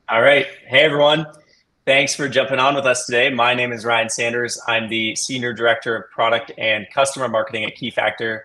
All right. Hey, everyone. Thanks for jumping on with us today. My name is Ryan Sanders. I'm the Senior Director of Product and Customer Marketing at Keyfactor.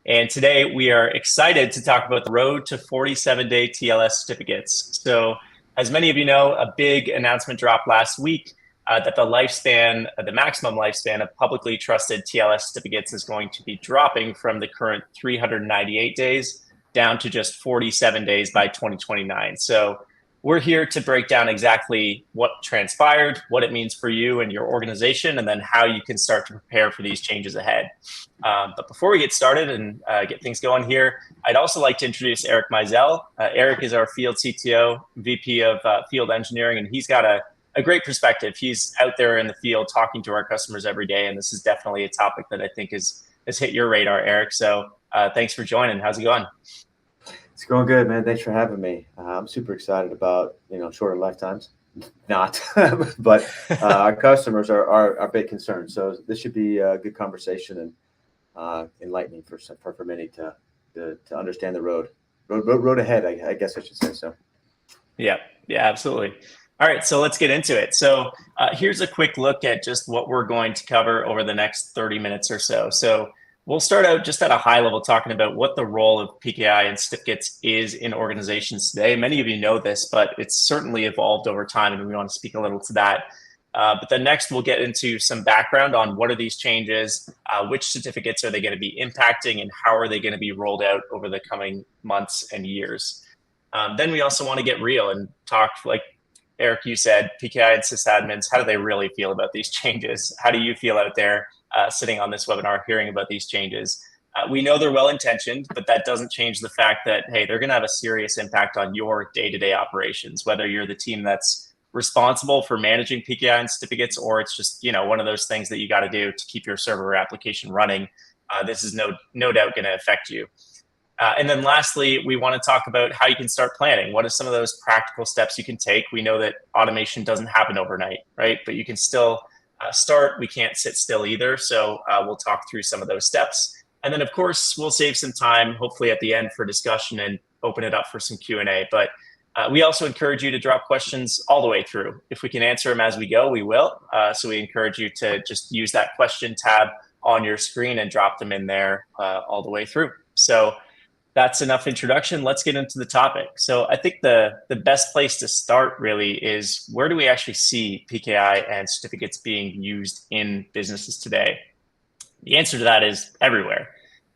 And today we are excited to talk about the road to 47-day TLS certificates. So, as many of you know, a big announcement dropped last week that the maximum lifespan of publicly trusted TLS certificates is going to be dropping from the current 398 days down to just 47 days by 2029. So, we're here to break down exactly what transpired, what it means for you and your organization, and then how you can start to prepare for these changes ahead. But before we get started and get things going here, I'd also like to introduce Eric Mizell. Eric is our field CTO, VP of field engineering, and he's got a great perspective. He's out there in the field talking to our customers every day, and this is definitely a topic that I think has hit your radar, Eric. So thanks for joining. How's it going? It's going good, man. Thanks for having me. I'm super excited about, shorter lifetimes. Not, but our customers are our big concern. So this should be a good conversation and enlightening for many to understand the road ahead. I guess I should say so. Yeah, absolutely. All right, so let's get into it. So here's a quick look at just what we're going to cover over the next 30 minutes or so. So we'll start out just at a high level talking about what the role of PKI and certificates is in organizations today. Many of you know this, but it's certainly evolved over time, and we want to speak a little to that. But then next, we'll get into some background on what are these changes, which certificates are they going to be impacting, and how are they going to be rolled out over the coming months and years. Then we also want to get real and talk, like Eric, you said, PKI and sysadmins, how do they really feel about these changes? How do you feel out there sitting on this webinar hearing about these changes? We know they're well-intentioned, but that doesn't change the fact that, hey, they're going to have a serious impact on your day-to-day operations, whether you're the team that's responsible for managing PKI and certificates, or it's just, one of those things that you got to do to keep your server or application running. This is no doubt going to affect you. And then lastly, we want to talk about how you can start planning. What are some of those practical steps you can take? We know that automation doesn't happen overnight, right? But you can still start. We can't sit still either. So we'll talk through some of those steps. And then, of course, we'll save some time, hopefully at the end, for discussion and open it up for some Q&A. But we also encourage you to drop questions all the way through. If we can answer them as we go, we will. So we encourage you to just use that question tab on your screen and drop them in there all the way through. So that's enough introduction. Let's get into the topic. So I think the best place to start really is, where do we actually see PKI and certificates being used in businesses today? The answer to that is everywhere.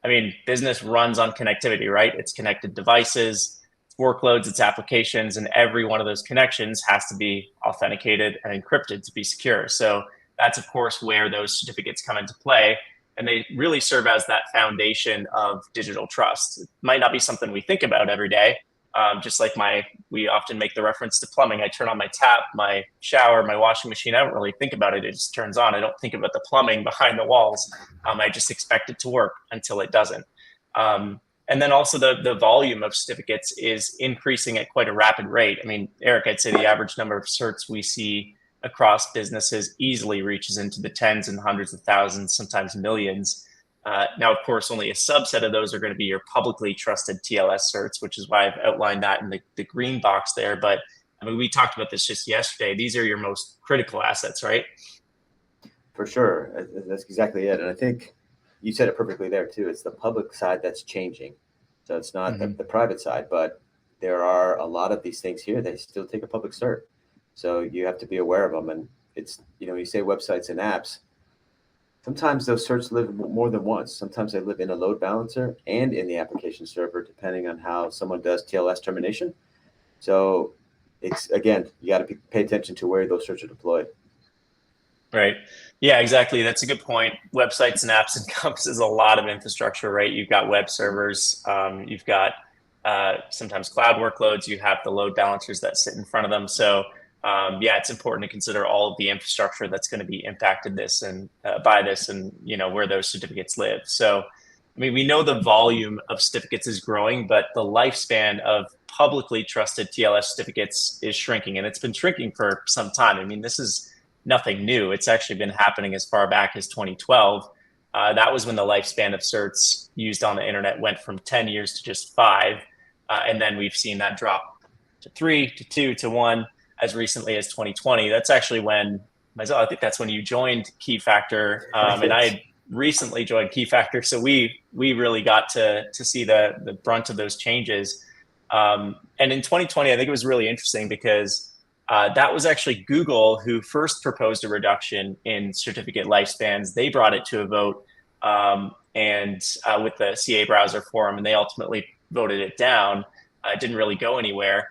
I mean, business runs on connectivity, right? It's connected devices, it's workloads, it's applications, and every one of those connections has to be authenticated and encrypted to be secure. So that's, of course, where those certificates come into play. And they really serve as that foundation of digital trust. It might not be something we think about every day. Just like we often make the reference to plumbing. I turn on my tap, my shower, my washing machine. I don't really think about it. It just turns on. I don't think about the plumbing behind the walls. I just expect it to work until it doesn't. And then also the volume of certificates is increasing at quite a rapid rate. I mean, Eric, I'd say the average number of certs we see across businesses easily reaches into the tens and hundreds of thousands, sometimes millions. Now, of course, only a subset of those are going to be your publicly trusted TLS certs, which is why I've outlined that in the green box there. But I mean, we talked about this just yesterday. These are your most critical assets, right? For sure. That's exactly it. And I think you said it perfectly there too. It's the public side that's changing. So it's not the private side, but there are a lot of these things here that still take a public cert. So you have to be aware of them. And it's, you say websites and apps, sometimes those certs live more than once. Sometimes they live in a load balancer and in the application server, depending on how someone does TLS termination. So it's, again, you got to pay attention to where those certs are deployed. Right. Yeah, exactly. That's a good point. Websites and apps encompasses a lot of infrastructure, right? You've got web servers, you've got sometimes cloud workloads, you have the load balancers that sit in front of them. So it's important to consider all of the infrastructure that's going to be impacted by this and where those certificates live. So, I mean, we know the volume of certificates is growing, but the lifespan of publicly trusted TLS certificates is shrinking, and it's been shrinking for some time. I mean, this is nothing new. It's actually been happening as far back as 2012. That was when the lifespan of certs used on the internet went from 10 years to just 5. And then we've seen that drop to 3, to 2, to 1. as recently as 2020. That's actually when Mizell, I think that's when you joined Keyfactor, and I had recently joined Keyfactor, so we really got to see the brunt of those changes. And in 2020, I think it was really interesting because that was actually Google who first proposed a reduction in certificate lifespans. They brought it to a vote, and with the CA browser forum, and they ultimately voted it down. It didn't really go anywhere.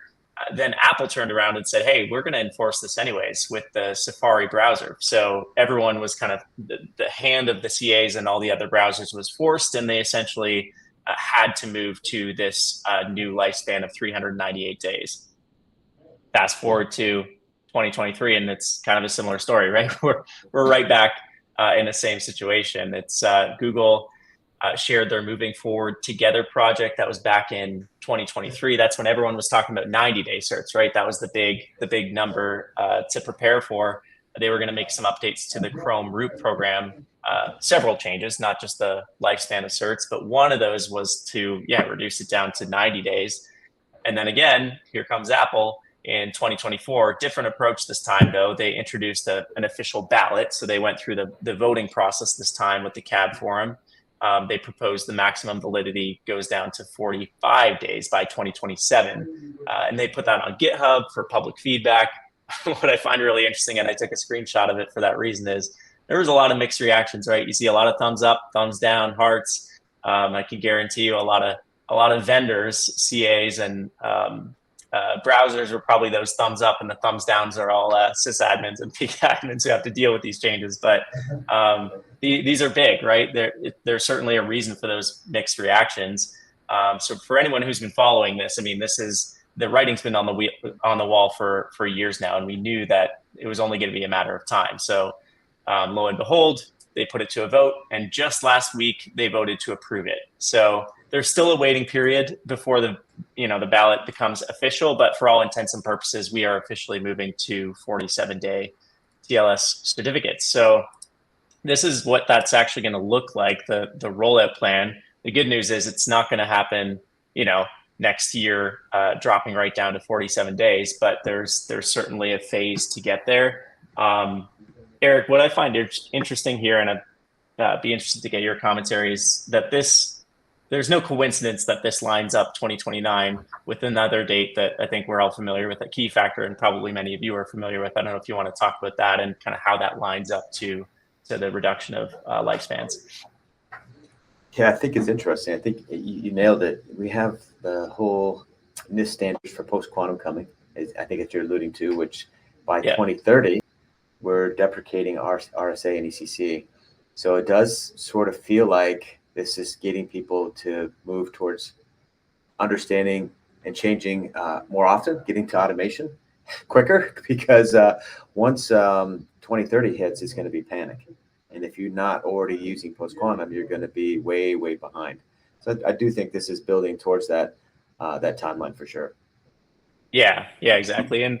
Then Apple turned around and said, hey, we're going to enforce this anyways with the Safari browser. So everyone was kind of the hand of the CAs and all the other browsers was forced, and they essentially had to move to this new lifespan of 398 days. Fast forward to 2023, and it's kind of a similar story, right? We're right back in the same situation. It's Google shared their Moving Forward Together project that was back in 2023. That's when everyone was talking about 90-day certs, right? That was the big number to prepare for. They were going to make some updates to the Chrome root program, several changes, not just the lifespan of certs, but one of those was to reduce it down to 90 days. And then again, here comes Apple in 2024. Different approach this time, though. They introduced an official ballot, so they went through the voting process this time with the CAB forum. They proposed the maximum validity goes down to 45 days by 2027. And they put that on GitHub for public feedback. What I find really interesting, and I took a screenshot of it for that reason, is there was a lot of mixed reactions, right? You see a lot of thumbs up, thumbs down, hearts. I can guarantee you a lot of vendors, CAs, and browsers are probably those thumbs up, and the thumbs downs are all sysadmins and peak admins who have to deal with these changes. But these are big, right? There's certainly a reason for those mixed reactions. So for anyone who's been following this, I mean, the writing's been on the wall for years now, and we knew that it was only going to be a matter of time. So lo and behold, they put it to a vote, and just last week they voted to approve it. So there's still a waiting period before the ballot becomes official, but for all intents and purposes, we are officially moving to 47-day TLS certificates. So this is what that's actually going to look like, the rollout plan. The good news is it's not going to happen, next year, dropping right down to 47 days, but there's certainly a phase to get there. Eric, what I find interesting here, and I'd be interested to get your commentary, is that there's no coincidence that this lines up 2029 with another date that I think we're all familiar with at Keyfactor, and probably many of you are familiar with. I don't know if you want to talk about that and kind of how that lines up to the reduction of lifespans. Yeah, I think it's interesting. I think you nailed it. We have the whole NIST standards for post-quantum coming, I think that you're alluding to, which by 2030, we're deprecating RSA and ECC. So it does sort of feel like this is getting people to move towards understanding and changing more often, getting to automation quicker, because once 2030 hits, it's going to be panic. And if you're not already using post-quantum, you're going to be way, way behind. So I do think this is building towards that timeline for sure. Yeah, exactly. And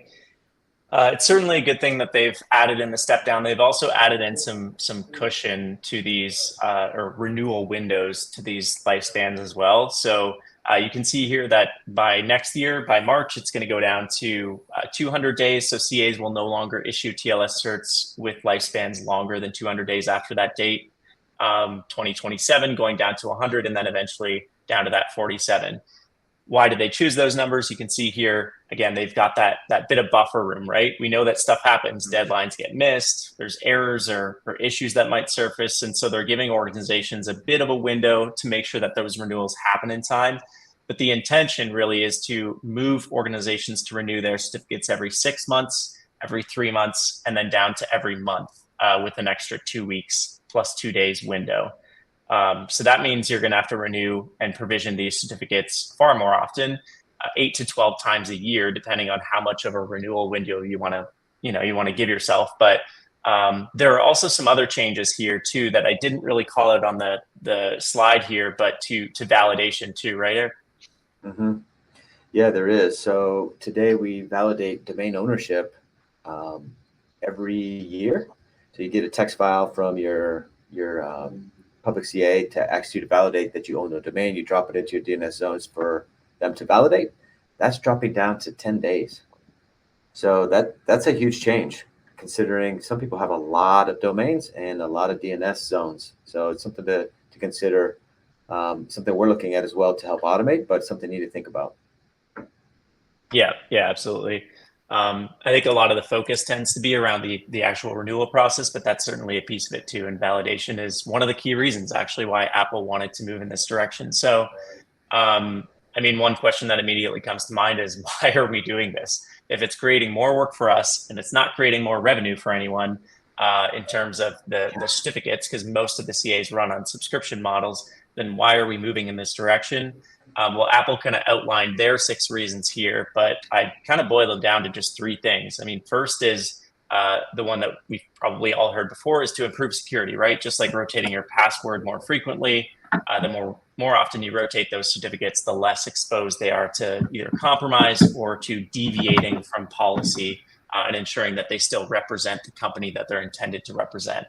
it's certainly a good thing that they've added in the step down. They've also added in some cushion to these or renewal windows to these lifespans as well. So you can see here that by next year, by March, it's going to go down to 200 days. So CAs will no longer issue TLS certs with lifespans longer than 200 days after that date. 2027 going down to 100, and then eventually down to that 47. Why did they choose those numbers? You can see here, again, they've got that bit of buffer room, right? We know that stuff happens. Deadlines get missed. There's errors or issues that might surface. And so they're giving organizations a bit of a window to make sure that those renewals happen in time. But the intention really is to move organizations to renew their certificates every 6 months, every 3 months, and then down to every month with an extra 2 weeks plus 2 days window. So that means you're going to have to renew and provision these certificates far more often, 8 to 12 times a year, depending on how much of a renewal window you want to give yourself. But there are also some other changes here too that I didn't really call out on the slide here, but to validation too, right, Eric? Mm-hmm. Yeah, there is. So today we validate domain ownership every year. So you get a text file from your public CA to ask you to validate that you own the domain. You drop it into your DNS zones for them to validate. That's dropping down to 10 days. So that's a huge change, considering some people have a lot of domains and a lot of DNS zones. So it's something to consider, something we're looking at as well to help automate, but something you need to think about. Yeah, yeah, absolutely. I think a lot of the focus tends to be around the actual renewal process, but that's certainly a piece of it too. And validation is one of the key reasons actually why Apple wanted to move in this direction. So, I mean, one question that immediately comes to mind is why are we doing this? If it's creating more work for us and it's not creating more revenue for anyone in terms of the certificates, because most of the CAs run on subscription models, then why are we moving in this direction? Well, Apple kind of outlined their 6 reasons here, but I kind of boil them down to just 3 things. I mean, first is the one that we've probably all heard before is to improve security, right? Just like rotating your password more frequently, the more often you rotate those certificates, the less exposed they are to either compromise or to deviating from policy and ensuring that they still represent the company that they're intended to represent.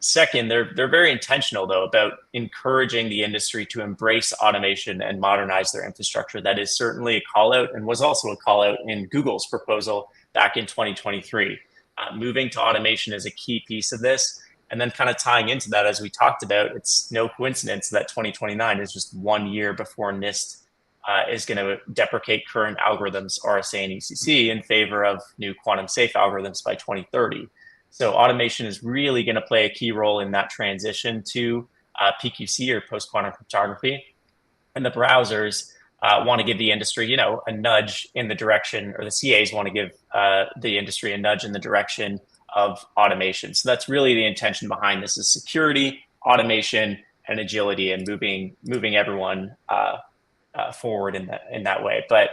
Second, they're very intentional though about encouraging the industry to embrace automation and modernize their infrastructure. That is certainly a call out and was also a call out in Google's proposal back in 2023. Moving to automation is a key piece of this. And then kind of tying into that, as we talked about, it's no coincidence that 2029 is just 1 year before NIST is going to deprecate current algorithms, RSA and ECC, in favor of new quantum safe algorithms by 2030. So automation is really going to play a key role in that transition to PQC or post-quantum cryptography. And the browsers want to give the industry, you know, a nudge in the direction, or the CAs want to give the industry a nudge in the direction of automation. So that's really the intention behind this: is security, automation, and agility, and moving everyone forward in that way. But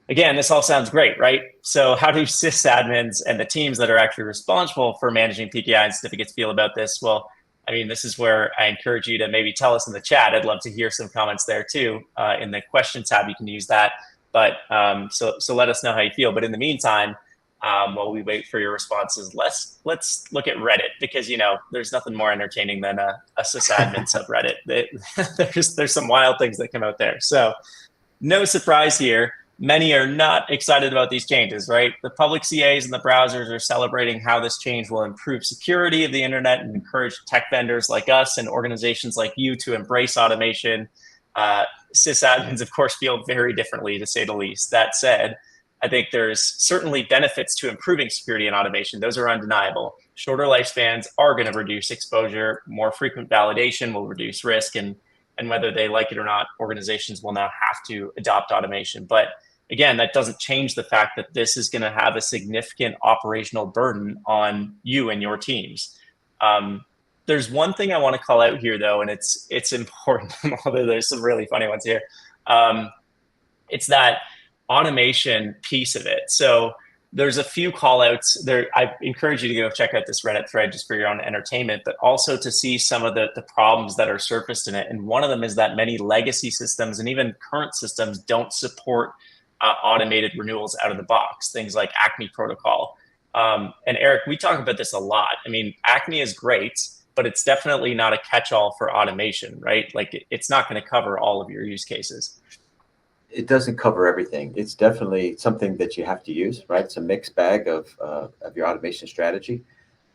again, this all sounds great, right? So how do sysadmins and the teams that are actually responsible for managing PKI and certificates feel about this? Well, I mean, this is where I encourage you to maybe tell us in the chat. I'd love to hear some comments there too. In the question tab, you can use that. But so let us know how you feel. But in the meantime, while we wait for your responses, let's look at Reddit, because, you know, there's nothing more entertaining than a sysadmin subreddit. There's some wild things that come out there. So no surprise here. Many are not excited about these changes, right? The public CAs and the browsers are celebrating how this change will improve security of the internet and encourage tech vendors like us and organizations like you to embrace automation. Sysadmins, of course, feel very differently, to say the least. That said, I think there's certainly benefits to improving security and automation. Those are undeniable. Shorter lifespans are going to reduce exposure. More frequent validation will reduce risk. And whether they like it or not, organizations will now have to adopt automation. But again, that doesn't change the fact that this is going to have a significant operational burden on you and your teams. There's one thing I want to call out here, though, and it's important, although there's some really funny ones here. It's that automation piece of it. So there's a few call outs there. I encourage you to go check out this Reddit thread just for your own entertainment, but also to see some of the problems that are surfaced in it. And one of them is that many legacy systems and even current systems don't support automated renewals out of the box, things like ACME protocol. And Eric, we talk about this a lot. I mean, ACME is great, but it's definitely not a catch-all for automation, right? Like it's not going to cover all of your use cases. It doesn't cover everything. It's definitely something that you have to use, right? It's a mixed bag of your automation strategy.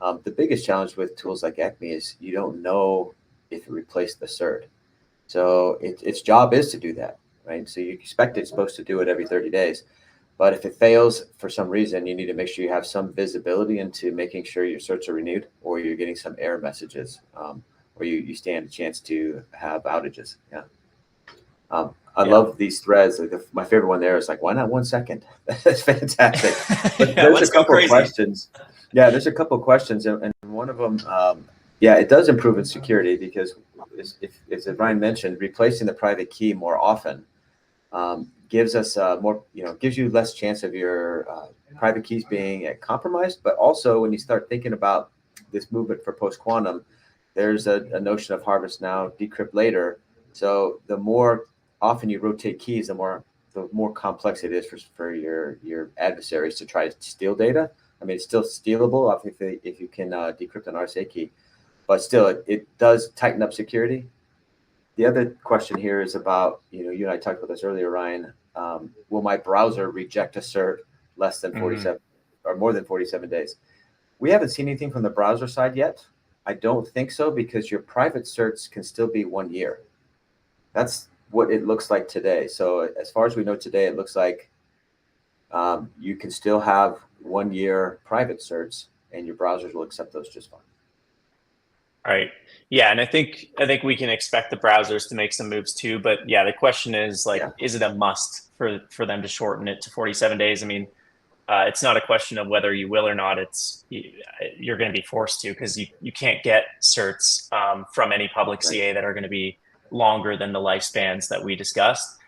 The biggest challenge with tools like ACME is you don't know if it replaced the cert. So its job is to do that, right? So you expect it's supposed to do it every 30 days. But if it fails for some reason, you need to make sure you have some visibility into making sure your certs are renewed, or you're getting some error messages, or you stand a chance to have outages. Yeah. I love these threads. Like my favorite one there is like, why not 1 second? That's fantastic. But there's a couple of questions. Yeah, there's a couple of questions. And one of them, yeah, it does improve in security because, as Ryan mentioned, replacing the private key more often gives us more, gives you less chance of your private keys being compromised. But also when you start thinking about this movement for post-quantum, there's a notion of harvest now, decrypt later. So the more often you rotate keys, the more complex it is for your adversaries to try to steal data. I mean, it's still stealable if you can decrypt an RSA key, but still it does tighten up security. The other question here is about, you and I talked about this earlier, Ryan. Will my browser reject a cert less than 47 or more than 47 days. We haven't seen anything from the browser side yet. I don't think so, because your private certs can still be 1 year. That's what it looks like today. So as far as we know today, it looks like you can still have 1 year private certs, and your browsers will accept those just fine. Right. Yeah, and I think we can expect the browsers to make some moves too. But yeah, the question is like, is it a must for them to shorten it to 47 days? I mean, it's not a question of whether you will or not. It's you're going to be forced to, because you can't get certs from any public CA that are going to be longer than the lifespans that we discussed,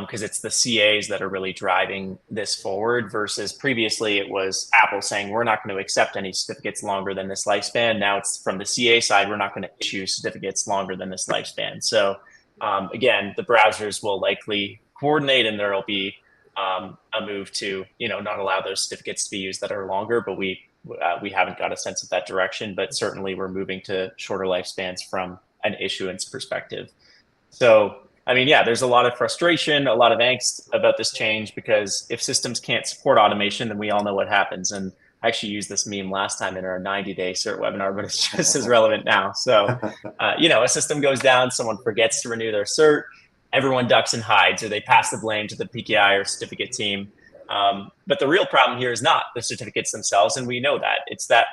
because it's the CAs that are really driving this forward, versus previously it was Apple saying we're not going to accept any certificates longer than this lifespan. Now it's from the CA side, we're not going to issue certificates longer than this lifespan. So again, the browsers will likely coordinate, and there will be a move to not allow those certificates to be used that are longer, but we haven't got a sense of that direction. But certainly we're moving to shorter lifespans from an issuance perspective. So I mean, yeah, there's a lot of frustration, a lot of angst about this change, because if systems can't support automation, then we all know what happens. And I actually used this meme last time in our 90-day cert webinar, but it's just as relevant now. So a system goes down, someone forgets to renew their cert, everyone ducks and hides, or they pass the blame to the PKI or certificate team. But the real problem here is not the certificates themselves, and we know that. It's that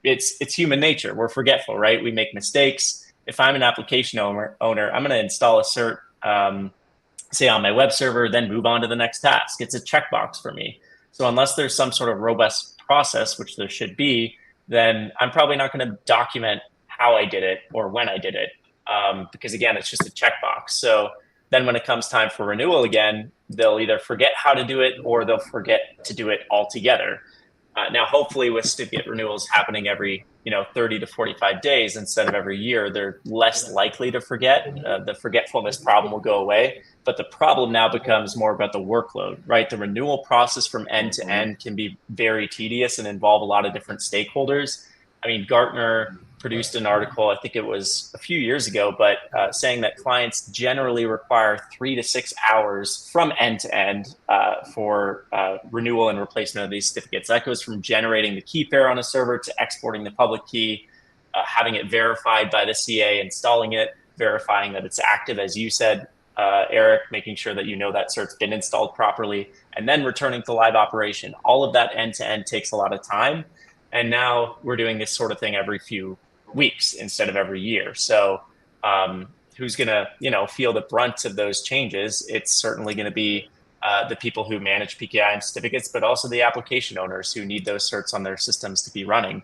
it's human nature. We're forgetful, right? We make mistakes. If I'm an application owner, I'm going to install a cert, say on my web server, then move on to the next task. It's a checkbox for me. So unless there's some sort of robust process, which there should be, then I'm probably not going to document how I did it or when I did it, because again, it's just a checkbox. So then when it comes time for renewal again, they'll either forget how to do it or they'll forget to do it altogether. Now, hopefully with certificate renewals happening every 30 to 45 days instead of every year, they're less likely to forget. The forgetfulness problem will go away. But the problem now becomes more about the workload, right? The renewal process from end to end can be very tedious and involve a lot of different stakeholders. I mean, Gartner produced an article, I think it was a few years ago, but saying that clients generally require 3 to 6 hours from end to end for renewal and replacement of these certificates. That goes from generating the key pair on a server to exporting the public key, having it verified by the CA, installing it, verifying that it's active, as you said, Eric, making sure that that cert's been installed properly, and then returning to live operation. All of that end to end takes a lot of time. And now we're doing this sort of thing every few weeks instead of every year. So who's going to, feel the brunt of those changes? It's certainly going to be the people who manage PKI and certificates, but also the application owners who need those certs on their systems to be running.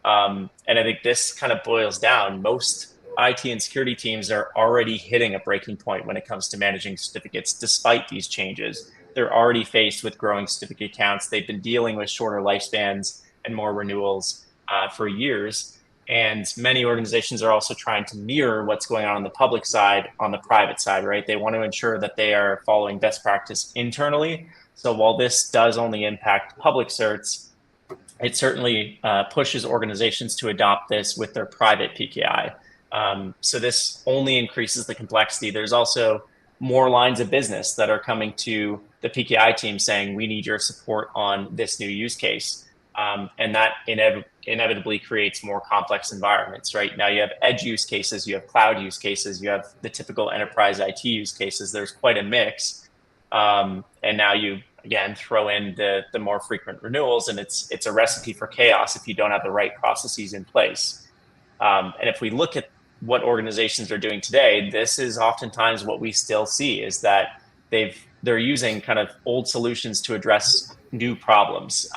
And I think this kind of boils down. Most IT and security teams are already hitting a breaking point when it comes to managing certificates, despite these changes. They're already faced with growing certificate counts. They've been dealing with shorter lifespans and more renewals for years. And many organizations are also trying to mirror what's going on the public side, on the private side, right? They want to ensure that they are following best practice internally. So while this does only impact public certs, it certainly pushes organizations to adopt this with their private PKI. So this only increases the complexity. There's also more lines of business that are coming to the PKI team saying, we need your support on this new use case. And that inevitably creates more complex environments, right? Now you have edge use cases, you have cloud use cases, you have the typical enterprise IT use cases. There's quite a mix. And now you, again, throw in the more frequent renewals, and it's a recipe for chaos if you don't have the right processes in place. And if we look at what organizations are doing today, this is oftentimes what we still see, is that they're using kind of old solutions to address new problems.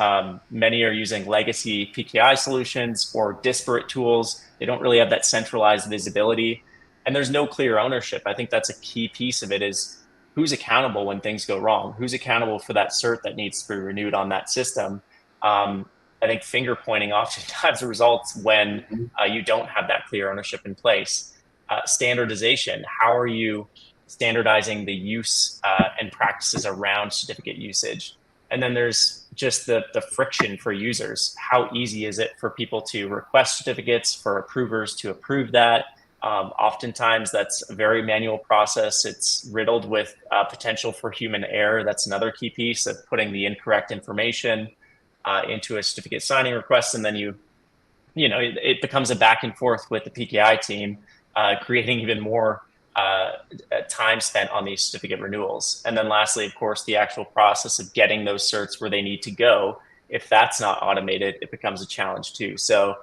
Many are using legacy PKI solutions or disparate tools. They don't really have that centralized visibility, and there's no clear ownership. I think that's a key piece of it, is who's accountable when things go wrong? Who's accountable for that cert that needs to be renewed on that system? I think finger pointing oftentimes results when you don't have that clear ownership in place. Standardization, how are you standardizing the use and practices around certificate usage? And then there's just the friction for users. How easy is it for people to request certificates, for approvers to approve that? Oftentimes, that's a very manual process. It's riddled with potential for human error. That's another key piece of putting the incorrect information into a certificate signing request, and then it becomes a back and forth with the PKI team, creating even more time spent on these certificate renewals. And then lastly, of course, the actual process of getting those certs where they need to go. If that's not automated, it becomes a challenge too. So,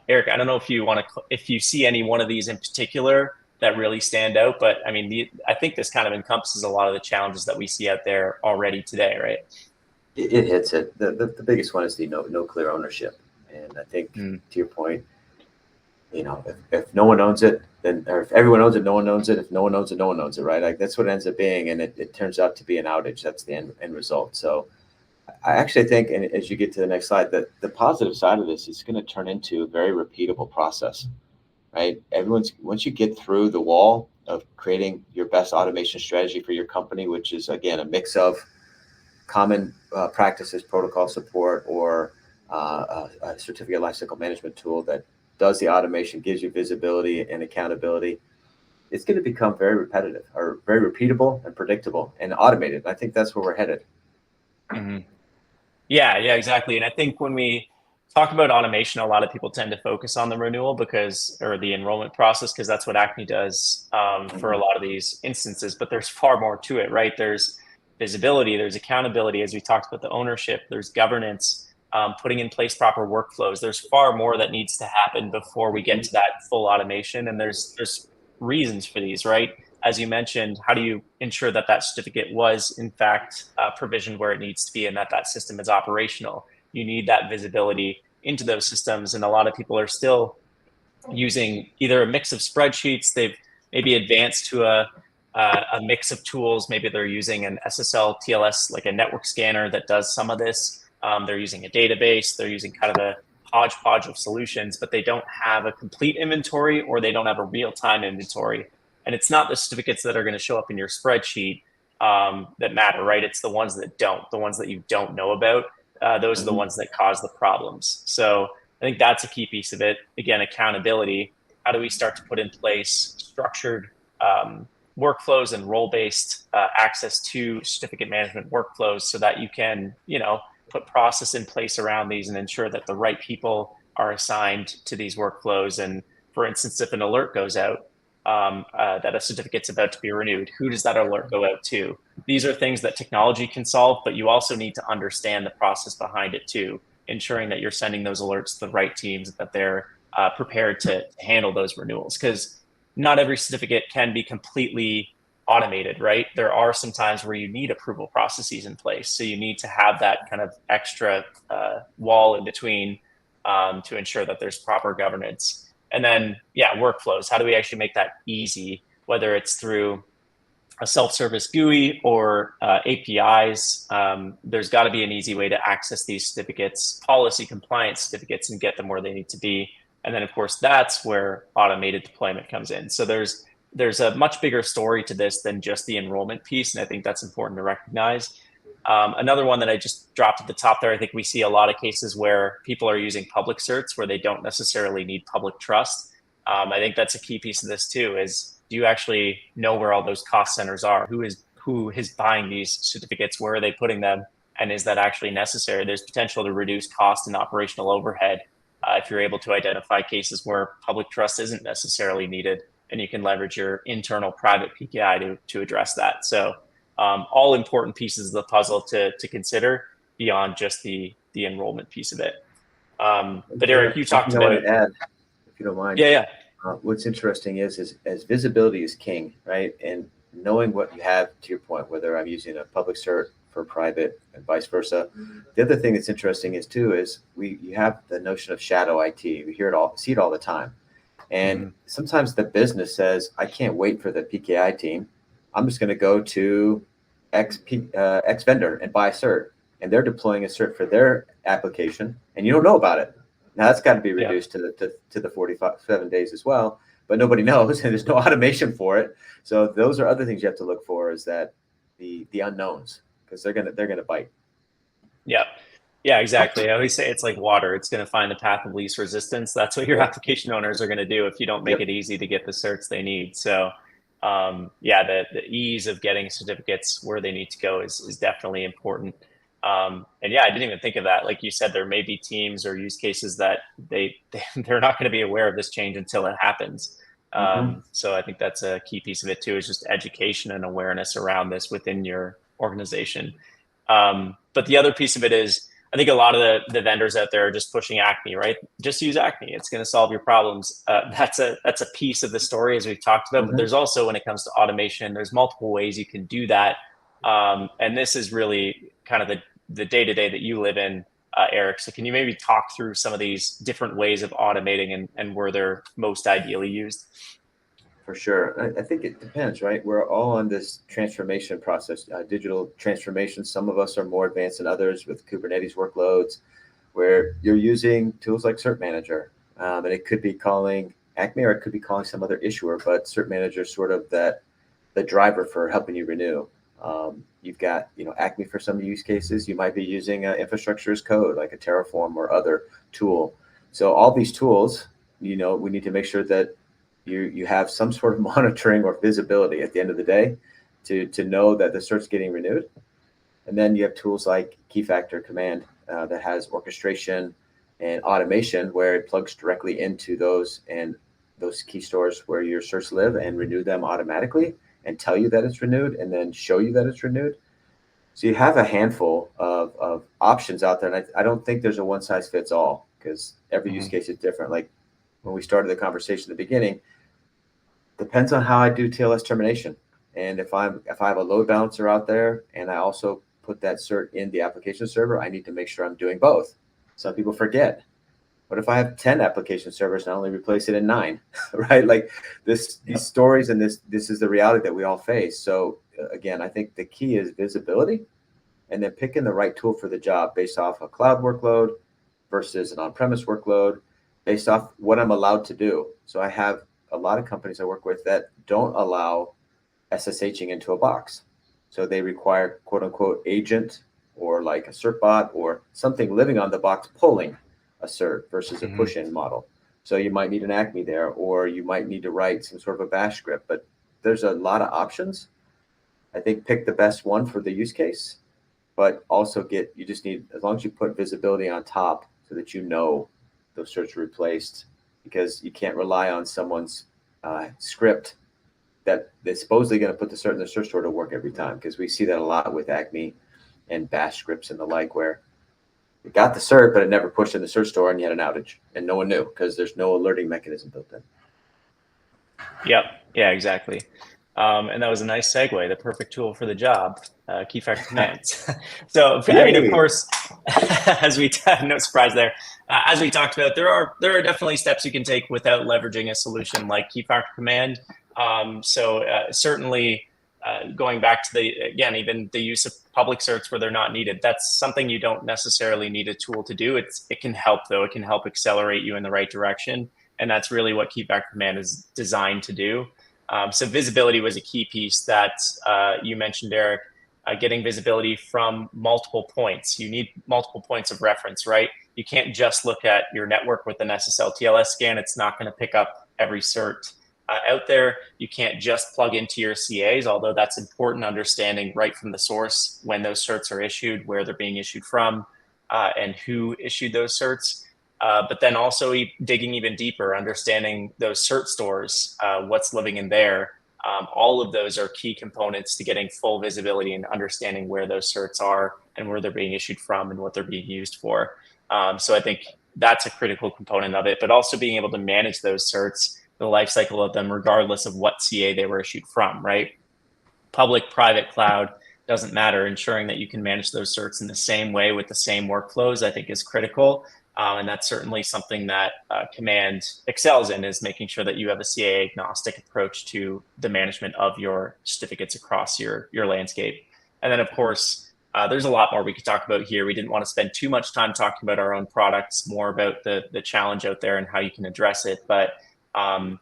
Eric, I don't know if you see any one of these in particular that really stand out, but I mean, I think this kind of encompasses a lot of the challenges that we see out there already today, right? It hits it. The biggest one is the no clear ownership. And I think to your point, if no one owns it, then, or if everyone owns it, no one owns it. If no one owns it, no one owns it, right? Like that's what it ends up being. And it turns out to be an outage. That's the end result. So I actually think, and as you get to the next slide, that the positive side of this is going to turn into a very repeatable process, right? Once you get through the wall of creating your best automation strategy for your company, which is again, a mix of common practices, protocol support, or a certificate lifecycle management tool that does the automation, gives you visibility and accountability, it's going to become very repetitive or very repeatable and predictable and automated. I think that's where we're headed. Mm-hmm. Yeah, exactly. And I think when we talk about automation, a lot of people tend to focus on the renewal or the enrollment process, because that's what ACME does for a lot of these instances. But there's far more to it, right? There's visibility, there's accountability, as we talked about the ownership, there's governance, putting in place proper workflows. There's far more that needs to happen before we get to that full automation. And there's reasons for these, right? As you mentioned, how do you ensure that certificate was in fact provisioned where it needs to be and that system is operational? You need that visibility into those systems. And a lot of people are still using either a mix of spreadsheets, they've maybe advanced to a mix of tools. Maybe they're using an SSL TLS, like a network scanner that does some of this. They're using a database. They're using kind of a hodgepodge of solutions, but they don't have a complete inventory, or they don't have a real-time inventory. And it's not the certificates that are going to show up in your spreadsheet that matter, right? It's the ones that don't, the ones that you don't know about. Those are the ones that cause the problems. So I think that's a key piece of it. Again, accountability. How do we start to put in place structured workflows and role-based access to certificate management workflows so that you can, put process in place around these and ensure that the right people are assigned to these workflows. And for instance, if an alert goes out that a certificate's about to be renewed, who does that alert go out to? These are things that technology can solve, but you also need to understand the process behind it too, ensuring that you're sending those alerts to the right teams, that they're prepared to handle those renewals. Because not every certificate can be completely automated, right? There are some times where you need approval processes in place. So you need to have that kind of extra wall in between to ensure that there's proper governance. And then, workflows. How do we actually make that easy, whether it's through a self-service GUI or APIs? There's got to be an easy way to access these certificates, policy compliance certificates, and get them where they need to be. And then, of course, that's where automated deployment comes in. So there's a much bigger story to this than just the enrollment piece, and I think that's important to recognize. Another one that I just dropped at the top there, I think we see a lot of cases where people are using public certs where they don't necessarily need public trust. I think that's a key piece of this too, is do you actually know where all those cost centers are? Who is buying these certificates? Where are they putting them? And is that actually necessary? There's potential to reduce cost and operational overhead if you're able to identify cases where public trust isn't necessarily needed, and you can leverage your internal private PKI to address that. So all important pieces of the puzzle to consider beyond just the enrollment piece of it. But Eric, you talked about it. Add, if you don't mind. Yeah. What's interesting is as visibility is king, right? And knowing what you have, to your point, whether I'm using a public cert for private and vice versa. The other thing that's interesting is you have the notion of shadow IT. We see it all the time. And sometimes the business says, I can't wait for the PKI team. I'm just going to go to X vendor and buy a cert. And they're deploying a cert for their application, and you don't know about it. Now that's got to be reduced to the 47 days as well, but nobody knows, and there's no automation for it. So those are other things you have to look for, is that the unknowns, because they're gonna bite. Yeah. Yeah, exactly. I always say it's like water. It's going to find the path of least resistance. That's what your Yep. application owners are going to do if you don't make it Yep. easy to get the certs they need. So, yeah, the ease of getting certificates where they need to go is definitely important. And yeah, I didn't even think of that. Like you said, there may be teams or use cases that they're not going to be aware of this change until it happens. Hmm. So I think that's a key piece of it too, is just education and awareness around this within your organization. But the other piece of it is, I think a lot of the vendors out there are just pushing ACME, right? Just use ACME; it's going to solve your problems. That's a piece of the story as we've talked about. But Hmm. there's also, when it comes to automation, there's multiple ways you can do that. And this is really kind of the day to day that you live in, Eric. So can you maybe talk through some of these different ways of automating and where they're most ideally used? For sure. I think it depends, right? We're all on this transformation process, digital transformation. Some of us are more advanced than others with Kubernetes workloads, where you're using tools like Cert Manager. And it could be calling Acme or it could be calling some other issuer, but Cert Manager is sort of the driver for helping you renew. You've got, Acme for some use cases. You might be using infrastructure as code, like a Terraform or other tool. So all these tools, we need to make sure that you have some sort of monitoring or visibility at the end of the day to know that the cert's getting renewed. And then you have tools like Keyfactor Command that has orchestration and automation where it plugs directly into those key stores where your certs live and renew them automatically and tell you that it's renewed and then show you that it's renewed. So you have a handful of options out there. And I don't think there's a one size fits all because every use Mhm. case is different. Like when we started the conversation at the beginning, depends on how I do TLS termination. And if I have a load balancer out there and I also put that cert in the application server, I need to make sure I'm doing both. Some people forget. What if I have 10 application servers and I only replace it in 9? Right? Like these Yep. stories and this is the reality that we all face. So again, I think the key is visibility and then picking the right tool for the job based off a cloud workload versus an on-premise workload based off what I'm allowed to do. So I have a lot of companies I work with that don't allow SSHing into a box. So they require quote unquote agent or like a cert bot or something living on the box pulling a cert versus a Mhm. push in model. So you might need an ACME there, or you might need to write some sort of a bash script, but there's a lot of options. I think pick the best one for the use case, but also you just need, as long as you put visibility on top so that you know those certs are replaced, because you can't rely on someone's script that they're supposedly going to put the cert in the search store to work every time, because we see that a lot with ACME and bash scripts and the like, where you got the cert, but it never pushed in the search store and you had an outage and no one knew because there's no alerting mechanism built in. Yep. Yeah, exactly. And that was a nice segue, the perfect tool for the job, Keyfactor commands. So, I mean, of Yay! course, no surprise there. As we talked about, there are definitely steps you can take without leveraging a solution like Keyfactor command. Certainly, going back to again, even the use of public certs where they're not needed, that's something you don't necessarily need a tool to do. It can help though. It can help accelerate you in the right direction. And that's really what Keyfactor command is designed to do. So visibility was a key piece that you mentioned, Eric. Getting visibility from multiple points. You need multiple points of reference, right? You can't just look at your network with an SSL TLS scan. It's not going to pick up every cert out there. You can't just plug into your CAs, although that's important, understanding right from the source when those certs are issued, where they're being issued from, and who issued those certs. But then also digging even deeper, understanding those cert stores, what's living in there. All of those are key components to getting full visibility and understanding where those certs are and where they're being issued from and what they're being used for. So I think that's a critical component of it, but also being able to manage those certs, the life cycle of them, regardless of what CA they were issued from, right? Public, private, cloud, doesn't matter. Ensuring that you can manage those certs in the same way with the same workflows, I think, is critical. And that's certainly something that Command excels in, is making sure that you have a CA agnostic approach to the management of your certificates across your landscape. And then, of course, there's a lot more we could talk about here. We didn't want to spend too much time talking about our own products, more about the challenge out there and how you can address it. But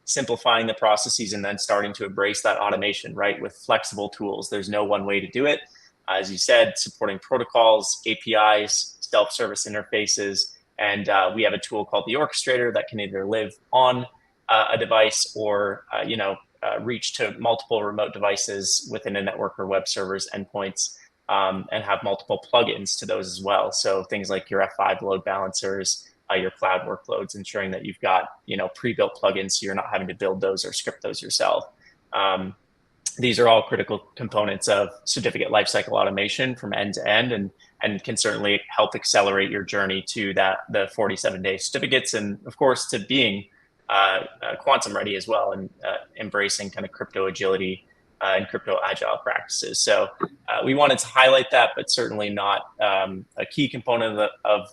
simplifying the processes and then starting to embrace that automation, right? With flexible tools. There's no one way to do it. As you said, supporting protocols, APIs, self-service interfaces. And we have a tool called the orchestrator that can either live on a device or, reach to multiple remote devices within a network or web servers endpoints, and have multiple plugins to those as well. So things like your F5 load balancers, your cloud workloads, ensuring that you've got, pre-built plugins so you're not having to build those or script those yourself. These are all critical components of certificate lifecycle automation from end to end, and can certainly help accelerate your journey to the 47-day certificates, and of course to being quantum ready as well, and embracing kind of crypto agility and crypto agile practices. So we wanted to highlight that, but certainly not a key component of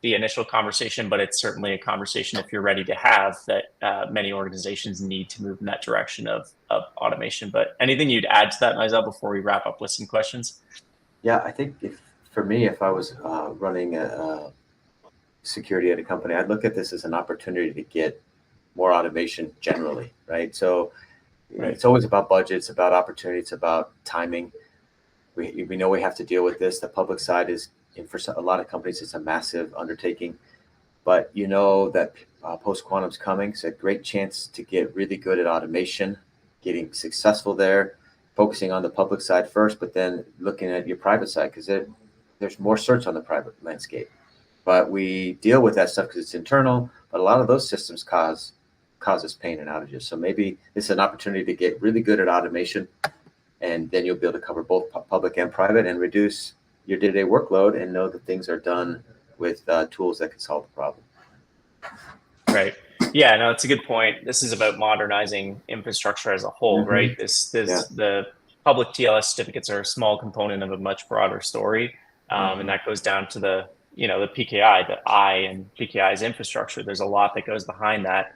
the initial conversation, but it's certainly a conversation if you're ready to have that. Many organizations need to move in that direction of automation. But anything you'd add to that, Mizell, before we wrap up with some questions? Yeah, I think if I was running a security at a company, I'd look at this as an opportunity to get more automation generally, right? So It's always about budget, it's about opportunity, it's about timing. We know we have to deal with this. The public side is, for a lot of companies, it's a massive undertaking, but that post-quantum's coming. It's a great chance to get really good at automation, getting successful there, focusing on the public side first, but then looking at your private side, because there's more search on the private landscape. But we deal with that stuff because it's internal, but a lot of those systems cause us pain and outages. So maybe it's an opportunity to get really good at automation, and then you'll be able to cover both public and private and reduce your day-to-day workload and know that things are done with tools that can solve the problem. Right. Yeah, no, it's a good point. This is about modernizing infrastructure as a whole, right? The public TLS certificates are a small component of a much broader story. And that goes down to the PKI, the I and PKI's infrastructure. There's a lot that goes behind that,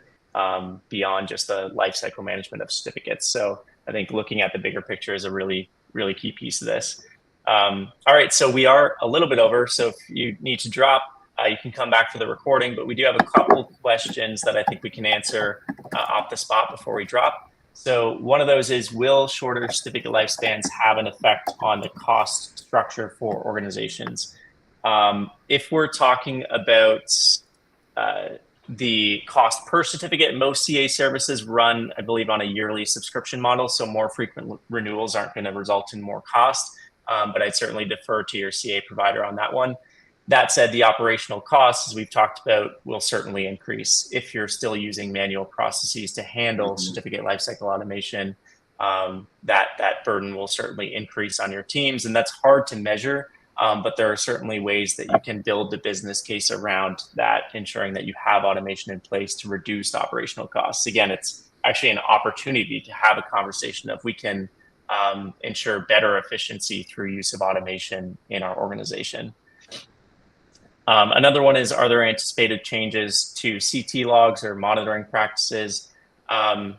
beyond just the lifecycle management of certificates. So I think looking at the bigger picture is a really, really key piece of this. All right, so we are a little bit over. So if you need to drop, you can come back for the recording, but we do have a couple questions that I think we can answer off the spot before we drop. So one of those is, will shorter certificate lifespans have an effect on the cost structure for organizations? If we're talking about the cost per certificate, most CA services run, I believe, on a yearly subscription model. So more frequent renewals aren't going to result in more cost, but I'd certainly defer to your CA provider on that one. That said, the operational costs, as we've talked about, will certainly increase if you're still using manual processes to handle certificate lifecycle automation. That burden will certainly increase on your teams, and that's hard to measure. But there are certainly ways that you can build the business case around that, ensuring that you have automation in place to reduce operational costs. Again, it's actually an opportunity to have a conversation if we can ensure better efficiency through use of automation in our organization. Another one is, are there anticipated changes to CT logs or monitoring practices? I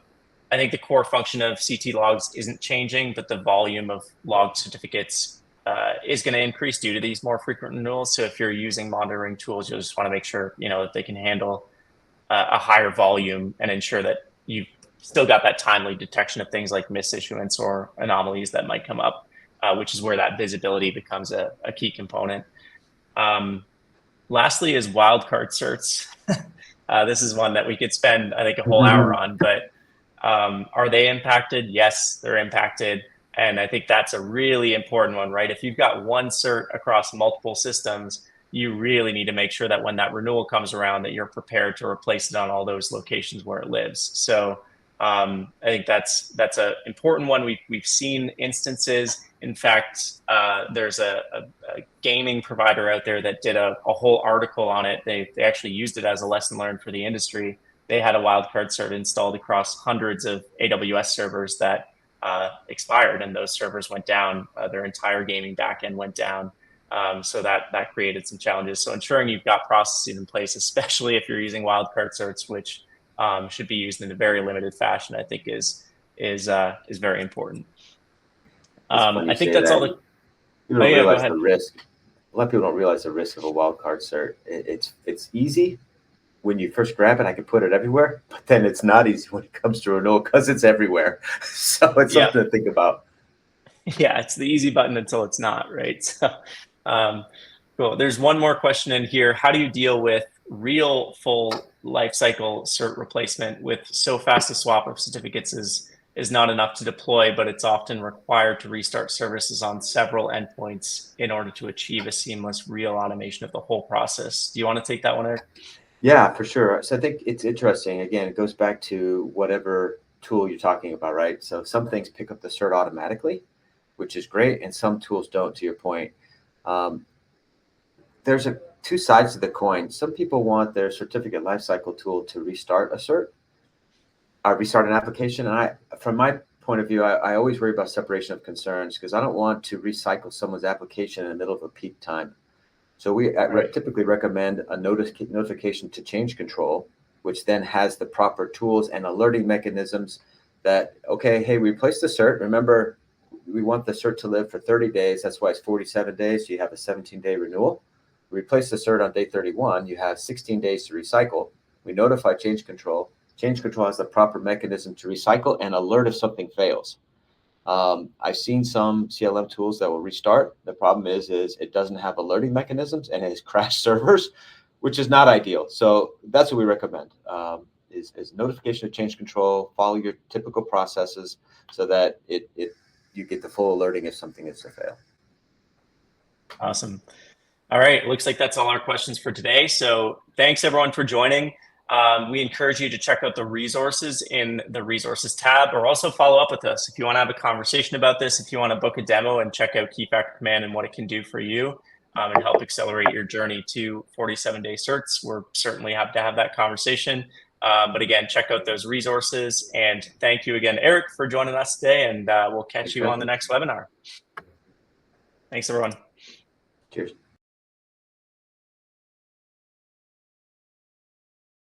think the core function of CT logs isn't changing, but the volume of log certificates is going to increase due to these more frequent renewals. So if you're using monitoring tools, you'll just want to make sure that they can handle a higher volume and ensure that you've still got that timely detection of things like misissuance or anomalies that might come up, which is where that visibility becomes a key component. Lastly is wildcard certs. This is one that we could spend, I think, a whole hour on, but are they impacted? Yes, they're impacted. And I think that's a really important one, right? If you've got one cert across multiple systems, you really need to make sure that when that renewal comes around, that you're prepared to replace it on all those locations where it lives. So I think that's an important one. We've seen instances. In fact, there's a gaming provider out there that did a whole article on it. They actually used it as a lesson learned for the industry. They had a wildcard cert installed across hundreds of AWS servers that expired, and those servers went down. Their entire gaming backend went down. So that created some challenges. So ensuring you've got processes in place, especially if you're using wildcard certs, which should be used in a very limited fashion, I think is very important. I think that's all the. You don't realize the risk. A lot of people don't realize the risk of a wildcard cert. It's easy when you first grab it. I can put it everywhere, but then it's not easy when it comes to renewal because it's everywhere. So it's something to think about. Yeah, it's the easy button until it's not, right? So Cool. There's one more question in here. How do you deal with real full lifecycle cert replacement with so fast a swap of certificates is not enough to deploy, but it's often required to restart services on several endpoints in order to achieve a seamless real automation of the whole process? Do you want to take that one, Eric? Yeah, for sure. So I think it's interesting. Again, it goes back to whatever tool you're talking about, right? So some things pick up the cert automatically, which is great, and some tools don't, to your point. Um, there's two sides to the coin. Some people want their certificate lifecycle tool to restart a cert, restart an application. And from my point of view, I always worry about separation of concerns because I don't want to recycle someone's application in the middle of a peak time. So I typically recommend a notification to change control, which then has the proper tools and alerting mechanisms that, okay, hey, we replaced the cert. Remember, we want the cert to live for 30 days. That's why it's 47 days. So you have a 17-day renewal. We replace the cert on day 31. You have 16 days to recycle. We notify change control. Change control has the proper mechanism to recycle and alert if something fails. I've seen some CLM tools that will restart. The problem is it doesn't have alerting mechanisms and it has crashed servers, which is not ideal. So that's what we recommend, is notification of change control, follow your typical processes so that you get the full alerting if something is to fail. Awesome. All right. Looks like that's all our questions for today. So thanks everyone for joining. We encourage you to check out the resources in the resources tab, or also follow up with us if you want to have a conversation about this, if you want to book a demo and check out Keyfactor Command and what it can do for you, and help accelerate your journey to 47-day certs. We're certainly happy to have that conversation. But again, check out those resources. And thank you again, Eric, for joining us today. And we'll catch you on the next webinar. Thanks, everyone. Cheers.